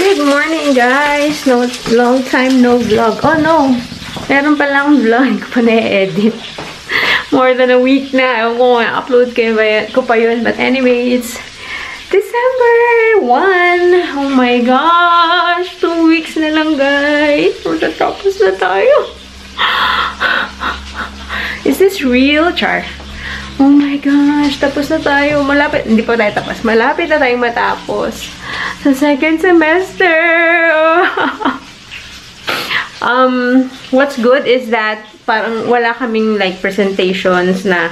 Good morning, guys! No, long time no vlog. Oh, no! Meron palang vlog ko pa na-edit. More than a week na. Ewan ko upload ko pa yun. But anyway, it's December 1. Oh my gosh! 2 weeks na lang, guys. Matatapos na tayo. Is this real, Char? Oh my gosh, tapos na tayo. Malapit, hindi pa tayo tapos. Malapit na tayong matapos sa second semester. What's good is that parang wala kaming like presentations na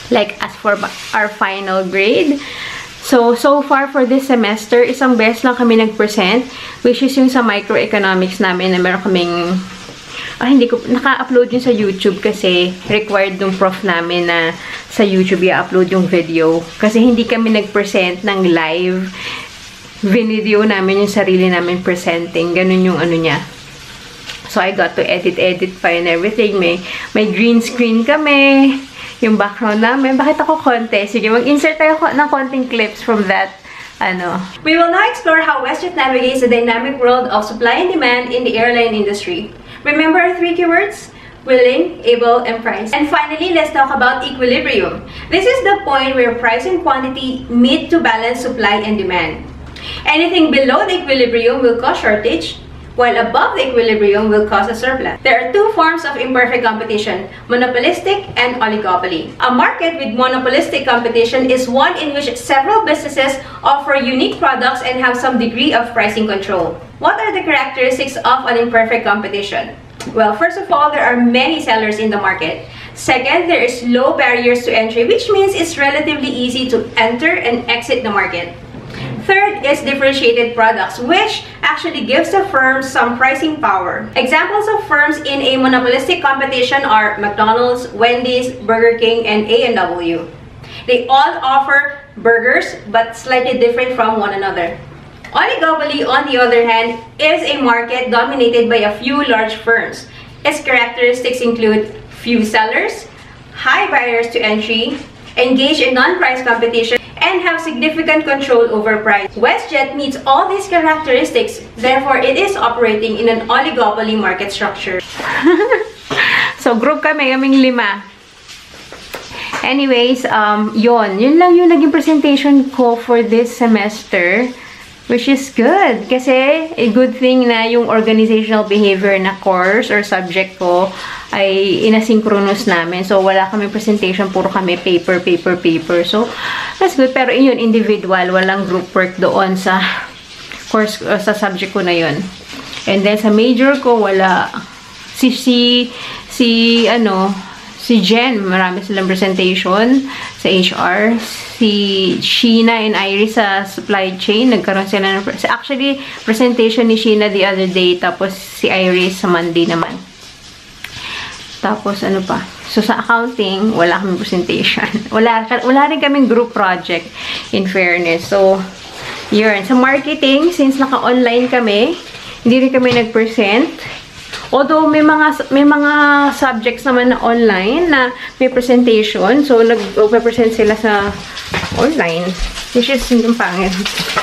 like as for our final grade. So far for this semester, isang beses lang kami nag-present, which is yung sa microeconomics namin na meron kaming hindi ko naka-upload yun sa YouTube kasi required ng prof namin na sa YouTube i-upload yung video. Kasi hindi kami nag-present ng live. Video namin yung sarili namin presenting. Ganun yung ano niya. So, I got to edit pa and everything. May green screen kami. Yung background namin. Bakit ako konti? Sige, mag-insert tayo ng konting clips from that. We will now explore how WestJet navigates the dynamic world of supply and demand in the airline industry. Remember our 3 keywords? Willing, able, and price. And finally, let's talk about equilibrium. This is the point where price and quantity meet to balance supply and demand. Anything below the equilibrium will cause shortage, while above the equilibrium will cause a surplus. There are 2 forms of imperfect competition, monopolistic and oligopoly. A market with monopolistic competition is one in which several businesses offer unique products and have some degree of pricing control. What are the characteristics of an imperfect competition? Well, first of all, there are many sellers in the market. Second, there is low barriers to entry, which means it's relatively easy to enter and exit the market. Third is differentiated products, which actually gives the firm some pricing power. Examples of firms in a monopolistic competition are McDonald's, Wendy's, Burger King, and A&W. They all offer burgers, but slightly different from one another. Oligopoly, on the other hand, is a market dominated by a few large firms. Its characteristics include few sellers, high barriers to entry, engage in non-price competition, and have significant control over price. WestJet meets all these characteristics, therefore it is operating in an oligopoly market structure. So, group kaming 5. Anyways, yun lang yung naging presentation ko for this semester. Which is good. Kasi, a good thing na yung organizational behavior na course or subject ko ay inasynchronous namin. So, wala kami presentation. Puro kami paper. So, that's good. Pero yun, individual. Walang group work doon sa course, sa subject ko na yun. And then, sa major ko, wala. Si Jen, marami silang presentation sa HR. Si Sheena and Iris sa supply chain, nagkaroon sila ng actually, presentation ni Sheena the other day, tapos si Iris sa Monday naman. Tapos, ano pa? So, sa accounting, wala kaming presentation. Wala rin kaming group project, in fairness. So, yun. Sa marketing, since naka-online kami, hindi rin kami nag-present. Although, may mga subjects naman na online na may presentation. So, nag-present sila sa online. Which is yung pangit.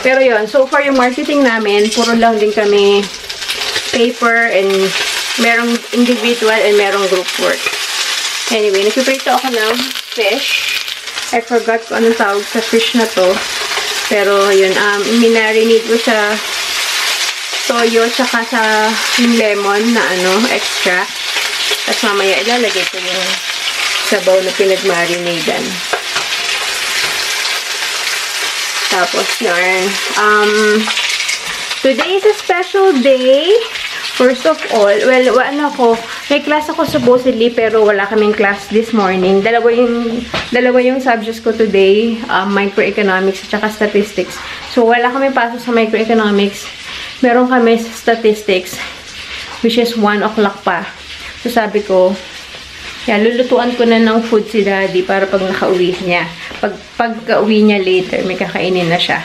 Pero yun, so far yung marketing namin, puro lang din kami paper and merong individual and merong group work. Anyway, nagpiprito ako ng fish. I forgot kung anong tawag sa fish na to. Pero yun, minarinate ko sa toyo tsaka sa lemon na extra. Tapos mamaya ilalagay ko yung sabaw na pinagmarinadan. Tapos yun. Today is a special day. First of all, well, may class ako supposedly, pero wala kaming class this morning. Dalawa yung subjects ko today, microeconomics at saka statistics. So, wala kami pasok sa microeconomics. Meron kami sa statistics, which is 1 o'clock pa. So, sabi ko, lulutuan ko na ng food si Daddy para pag nakauwi niya. Pagka-uwi niya later, may kakainin na siya.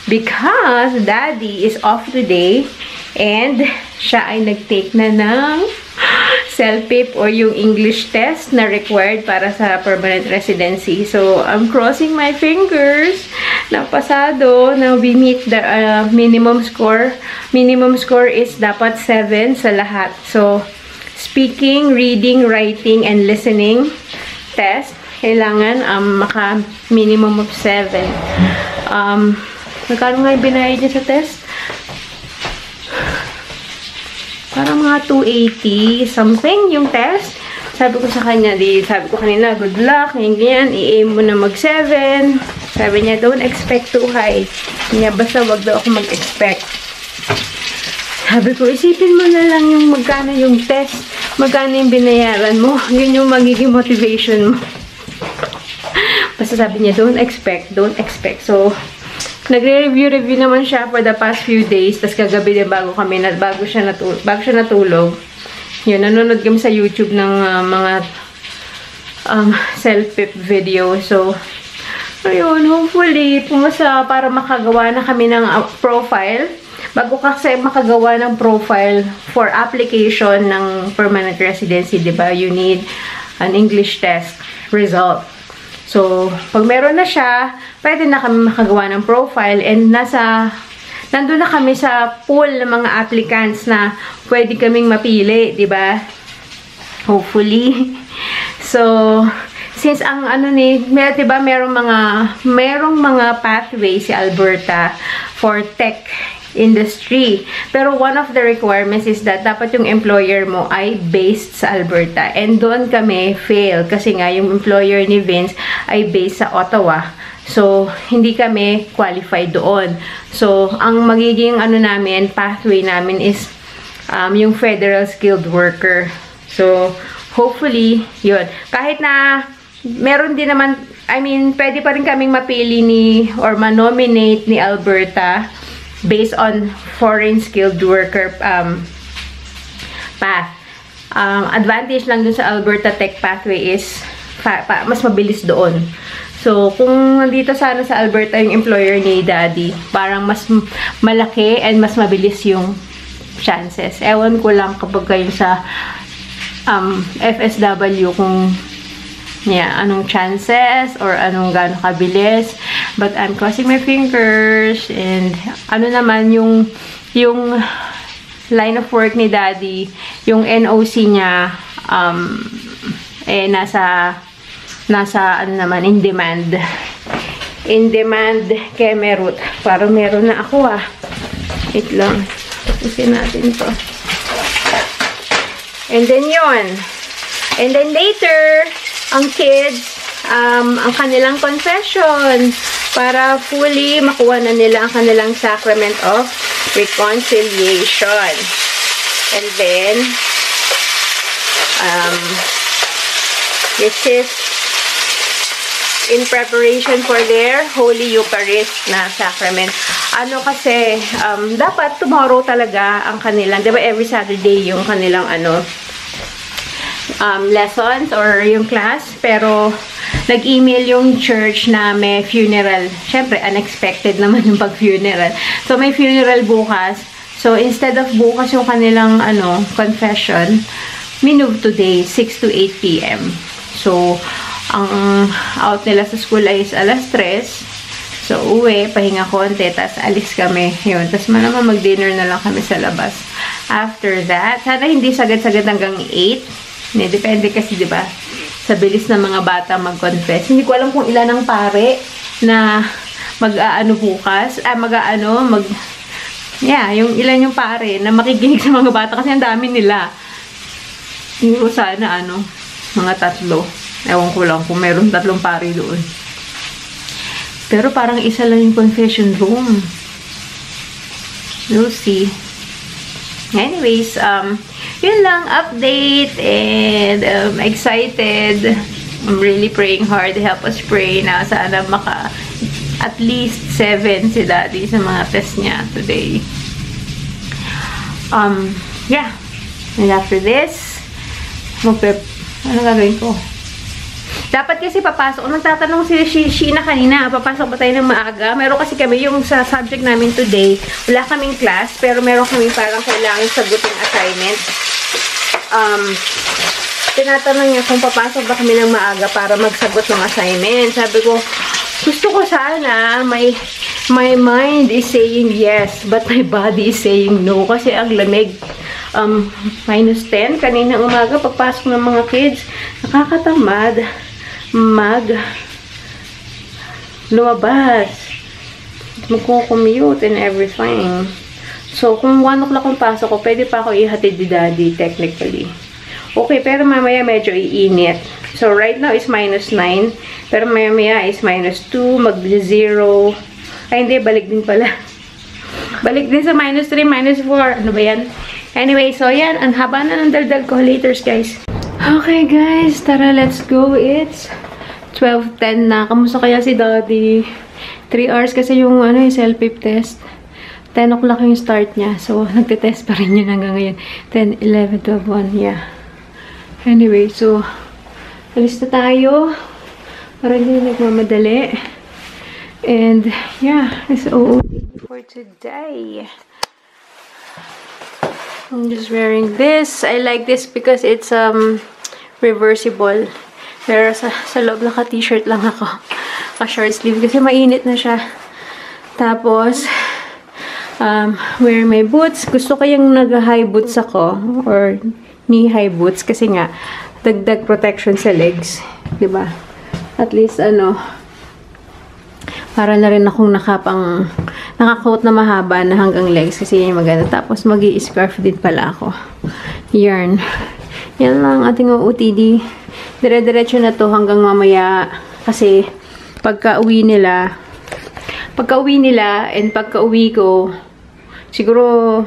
Because Daddy is off today and siya ay nag-take na ng CELPIP or yung English test na required para sa permanent residency. So, I'm crossing my fingers na pasado, na we meet the minimum score. Minimum score is dapat 7 sa lahat. So, speaking, reading, writing, and listening test, kailangan maka-minimum of 7. Magkano nga yung binayad niya sa test? Parang mga 280 something yung test. Sabi ko sa kanya, sabi ko kanina, good luck, ganyan, i-aim mo na mag-7. Sabi niya, don't expect too high. Niya, basta wag daw ako mag-expect. Sabi ko, isipin mo na lang yung magkano yung test, magkano yung binayaran mo, yun yung magiging motivation mo. Basta sabi niya, don't expect, don't expect. So, nagre-review naman siya for the past few days. Tapos kagabi din bago siya natulog. Yun, nanonood kami sa YouTube ng mga self-pip video. So, ayun, hopefully, pumasa para makagawa na kami ng profile. Bago kasi makagawa ng profile for application ng permanent residency, diba? You need an English test result. So, pag meron na siya, pwede na kami makagawa ng profile and nandun na kami sa pool ng mga applicants na pwede kaming mapili, di ba? Hopefully. So, since ang di ba merong mga pathway si Alberta for tech industry. Pero one of the requirements is that dapat yung employer mo ay based sa Alberta. And doon kami fail kasi nga yung employer ni Vince ay based sa Ottawa. So, hindi kami qualified doon. So, ang magiging pathway namin is yung federal skilled worker. So, hopefully, yun. Kahit na meron din naman, pwede pa rin kaming mapili or manominate ni Alberta based on foreign skilled worker path. Advantage lang dun sa Alberta Tech Pathway is mas mabilis doon. So, kung nandito sana sa Alberta yung employer ni Daddy, parang mas malaki and mas mabilis yung chances. Ewan ko lang kapag kayo sa FSW kung anong chances or anong gaano kabilis. But I'm crossing my fingers and naman yung line of work ni Daddy, yung NOC niya nasa in demand. In demand kay Merut. Parang meron na ako Wait lang. Tapusin natin to. And then yun. And then later, ang kids, ang kanilang confession para fully makuha na nila ang kanilang sacrament of reconciliation. And then, this is in preparation for their Holy Eucharist na sacrament. Kasi, dapat tomorrow talaga ang kanilang, diba every Saturday yung kanilang lessons or yung class, pero nag-email yung church na may funeral. Syempre, unexpected naman yung pag-funeral. So, may funeral bukas. So, instead of bukas yung kanilang confession, minove today, 6 to 8 p.m. So, ang out nila sa school ay alas 3. So, uwi, pahinga konti, tas alis kami. Yun, tas naman mag-dinner na lang kami sa labas. After that, sana hindi sagad-sagad hanggang 8. Depende kasi, di ba, sa bilis ng mga bata mag-confess. Hindi ko alam kung ilan ang pare na bukas. Yung ilan yung pare na makikinig sa mga bata kasi ang dami nila. Hindi ko sana, mga 3. Ewan ko lang kung meron 3 pare doon. Pero parang isa lang yung confession room. We'll see. Anyways, yun lang, update, and excited. I'm really praying hard. Help us pray na sana maka at least 7 si Daddy sa mga test niya today. Yeah. And after this, ano gagawin ko? Dapat kasi papasok. Nagtatanong si Sheena kanina, papasok ba tayo ng maaga? Meron kasi kami yung sa subject namin today. Wala kaming class, pero meron kaming parang kailangan saguting assignment. tinatanong niya kung papasok ba kami ng maaga para magsagot ng assignment. Sabi ko, gusto ko sana, my mind is saying yes, but my body is saying no. Kasi ang lamig, -10 kanina umaga, pagpasok ng mga kids, nakakatamad lumabas, magko-commute and everything. So, kung 1 o'clock ang pasok ko, pwede pa ako ihatid di daddy, technically. Okay, pero mamaya medyo iinit. So, right now is -9. Pero mamaya is -2, mag-0. Ay, hindi, balik din pala. Balik din sa -3, -4. Ano ba yan? Anyway, so yan. Ang haba na ng daldal ko. Laters, guys. Okay, guys. Tara, let's go. It's 12:10 na. Kamusta kaya si daddy? 3 hours kasi yung self-pip test. 10 o'clock yung start niya. So, nagtitest pa rin yun hanggang ngayon. 10, 11, 12, 1. Yeah. Anyway, so, alis na tayo. Para hindi nagmamadali. And, yeah. It's all for today. I'm just wearing this. I like this because it's reversible. Pero sa loob naka-t-shirt lang ako. Ka-short sleeve kasi mainit na siya. Tapos, wear my boots. Gusto ko yung nag-high boots ako or knee-high boots kasi nga dagdag protection sa legs, 'di ba? At least para na rin akong naka-coat na mahaba na hanggang legs kasi yan yung maganda. Tapos magi-scarf din pala ako. Yarn. Yan lang ating OOTD. Dire-diretso na to hanggang mamaya kasi pagka-uwi nila and pagka-uwi ko siguro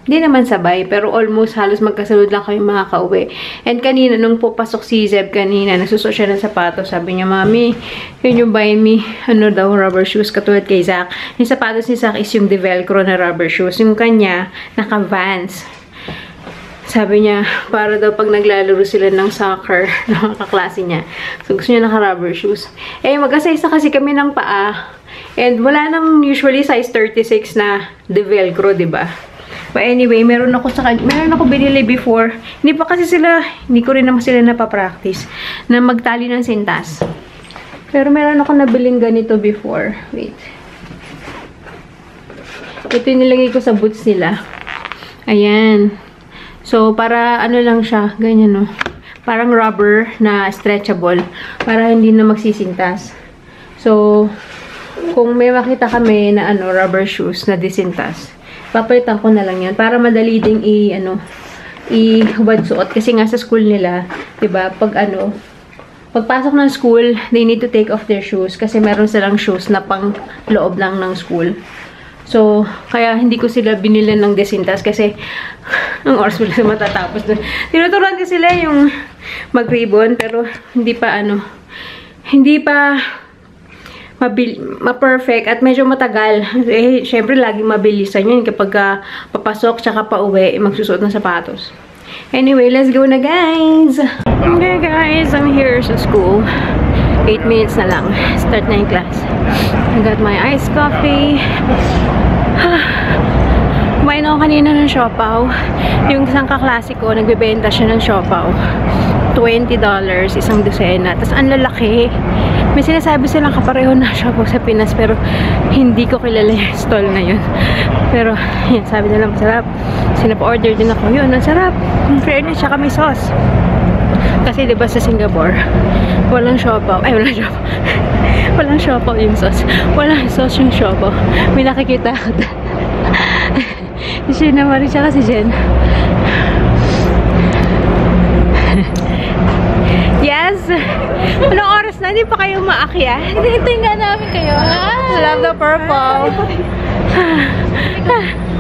hindi naman sabay, pero almost halos magkasunod lang kami makaka-uwi. And kanina, nung pupasok si Zeb kanina, nagsusot siya ng sapatos. Sabi niya, Mami, can you buy me, rubber shoes, katulad kay Zach. Yung sapatos ni Zach is yung Velcro na rubber shoes. Yung kanya, naka-Vans. Sabi niya, para daw pag naglalaro sila ng soccer, ng mga kaklase niya. So, gusto niya naka-rubber shoes. Eh, mag-asaysa kasi kami ng paa. And wala nang usually size 36 na Velcro, diba? But anyway, meron ako binili before. Hindi ko rin naman sila napapractice na magtali ng sintas. Pero meron ako nabiling ganito before. Wait. Ito yung nilagay ko sa boots nila. Ayan. So, para lang siya. Ganyan, no? Parang rubber na stretchable. Para hindi na magsisintas. So, kung may makita kami na rubber shoes na disintas, papalitan ko na lang yan para madali ding i-hubad suot kasi nga sa school nila, 'di ba? Pagpasok ng school, they need to take off their shoes kasi meron silang shoes na pang loob lang ng school. So, kaya hindi ko sila binili ng desintas kasi ang oras wala na matatapos doon. Tinuturuan ko sila yung mag-ribbon pero hindi pa ma-perfect at medyo matagal. Eh, syempre, laging mabilisan yun kapag papasok tsaka pa-uwi, magsusuot ng sapatos. Anyway, let's go na, guys! Okay, guys, I'm here sa school. 8 minutes na lang. Start na yung class. I got my iced coffee. Kumain ako kanina ng siopaw. Yung isang kaklase ko, nagbebenta siya ng siopaw. $20, isang dosena. Tapos, ang lalaki. May sinasabi silang kapareho na siopaw sa Pinas, pero hindi ko kilala yung stall na yun. Pero, yan, sabi nila masarap. Sinapa-order din ako. Yun, ang sarap. Fairness, siya kami sauce. Kasi, diba sa Singapore, walang siopaw. Ay, walang siopaw. Walang siopaw yung sauce. Walang sauce yung siopaw. May nakikita ako. Si Sheena Marie, siya kasi Jen. Yes! Anong oras na? Hindi pa kayo maakyat? Hintayin nga namin kayo. Love the purple.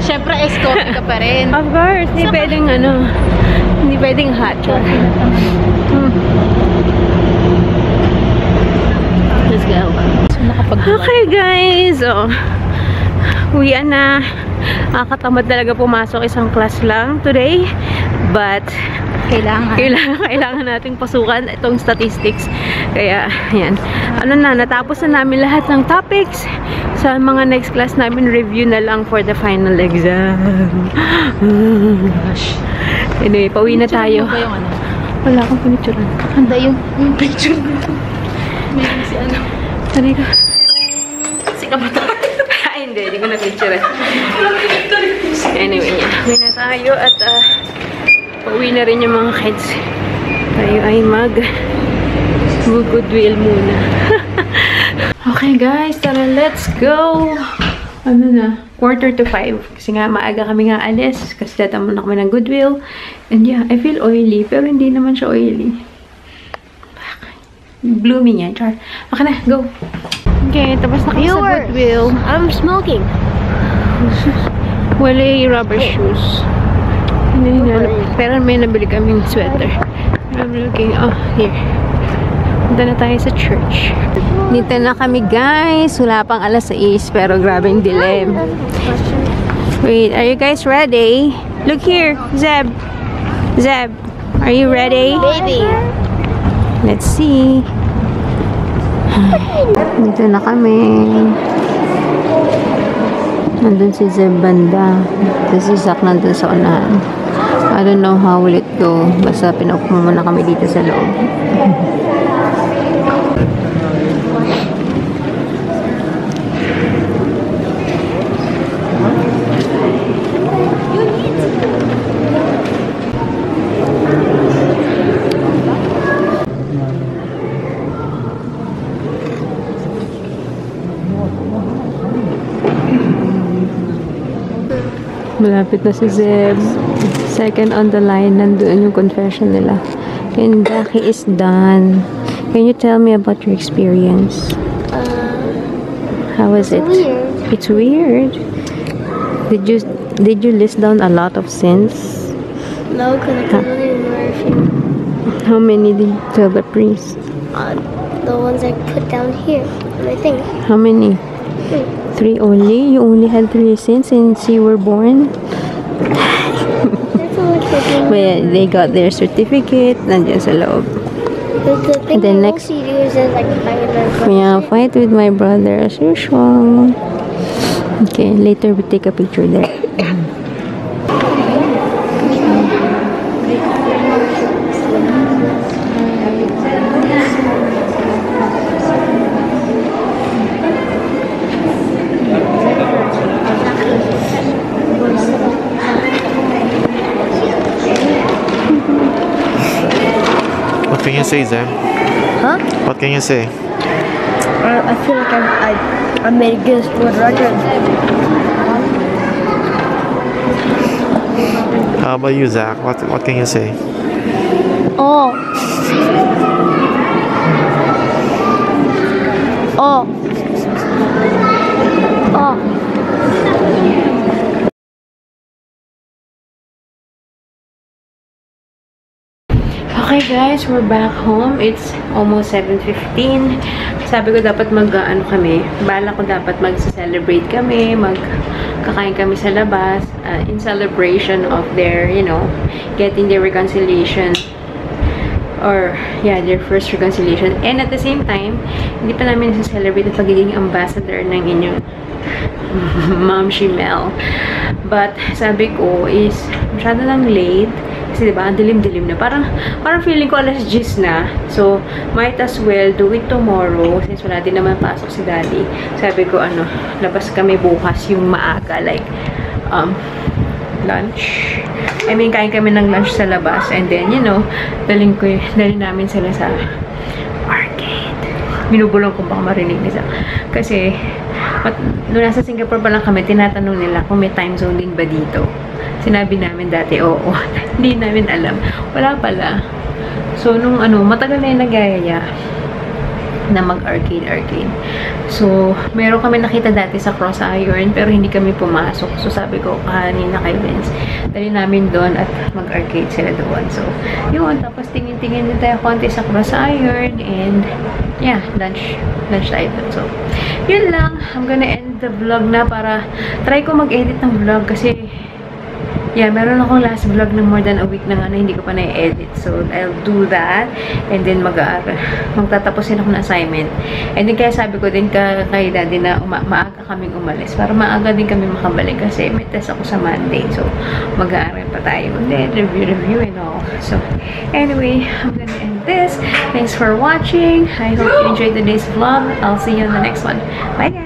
Siyempre, escort ka pa rin. Of course. Hindi pwedeng hindi pwedeng hot. Let's go. Okay, guys. Uwian na. Nakatamad talaga pumasok. Isang class lang today. But, kailangan nating pasukan itong statistics. Kaya, ayan. Ano na, natapos na namin lahat ng topics. Sa mga next class namin, review na lang for the final exam. Gosh. Anyway, pauwi na tayo. Wala akong pinicturan. Handa yung picture mo. Mayroon si ano. Tari ka. Si Kabata. Ay, hindi ko na-picturan. Anyway, pauwi na tayo at pauwi na rin yung mga kids. Tayo ay goodwill muna. Okay guys, tara, let's go! Ano na? 4:45. Kasi nga, maaga kami nga alis. Kasi tatamo na kami ng Goodwill. And yeah, I feel oily. Pero hindi naman siya oily. Blooming yan, char. Okay na, go! Okay, tapos na kami sa Goodwill. I'm smoking. Wala yung rubber shoes. Pero may nabili kaming sweater. I'm looking, oh, here. Punta na tayo sa church. Dito na kami, guys. Wala pang alas 6, pero grabe yung dilim. Wait, are you guys ready? Look here, Zeb. Zeb, are you ready? Baby. Let's see. Dito na kami. Nandun si Zeb banda. Tapos si Zach nandun sa unahan. I don't know how will it go. Basta pinaupo muna kami dito sa loob. Malapit na si Zeb. Second on the line, nandoon yung confession nila. And Jackie is done. Can you tell me about your experience? How was it? Weird. It's weird. Did you list down a lot of sins? No, because I can only remember a few. How many did you tell the priest? The ones I put down here, I think. How many? 3 only? You only had 3 sins since you were born? That's all I can remember. Well, they got their certificate. Nandiyan sa loob. The thing And then I next- mostly do is just like fight with my Yeah, fight with my brother as usual. Okay, later we take a picture there. What can you say, Zem? Huh? What can you say? I feel like I made a good record. How about you, Zach? What can you say? Oh. Oh. Oh. Okay guys, we're back home. It's almost 7:15. Sabi ko dapat bala ko dapat mag-celebrate kami, magkakain kami sa labas in celebration of their, getting their reconciliation. Or, yeah, their first reconciliation. And at the same time, hindi pa namin celebrate ang pagiging ambassador ng inyong Ma'am Shimel. But, sabi ko is, masyado lang late. Kasi diba, ang dilim-dilim na. Parang feeling ko alas 10 na. So, might as well do it tomorrow. Since wala din naman pasok si Daddy. Sabi ko, labas kami bukas yung maaga. Like, lunch. I mean, kain kami ng lunch sa labas. And then, dalhin namin sila sa arcade. Binubulong ko baka marinig nila. Kasi, nung nasa Singapore pa lang kami, tinatanong nila kung may time zone din ba dito. Sinabi namin dati, oo. Hindi namin alam. Wala pala. So, nung matagal na yung nagayaya na mag-arcade. So, meron kami nakita dati sa Cross Iron, pero hindi kami pumasok. So, sabi ko, kanina kay Vince, dali namin doon at mag-arcade sila doon. So, yun. Tapos, tingin-tingin din tayo konti sa Cross Iron and, yeah, lunch tayo doon. So, yun lang. I'm gonna end the vlog na para try ko mag-edit ng vlog kasi yeah, meron akong last vlog na more than a week na nga na hindi ko pa na-edit. So, I'll do that. And then, magtatapusin ako ng assignment. And then, kaya sabi ko din kay Daddy na maaga kaming umalis. Para maaga din kami makabalik kasi may test ako sa Monday. So, mag-aaral pa tayo. And then, review and all. So, anyway, I'm gonna end this. Thanks for watching. I hope you enjoyed today's vlog. I'll see you in the next one. Bye, guys!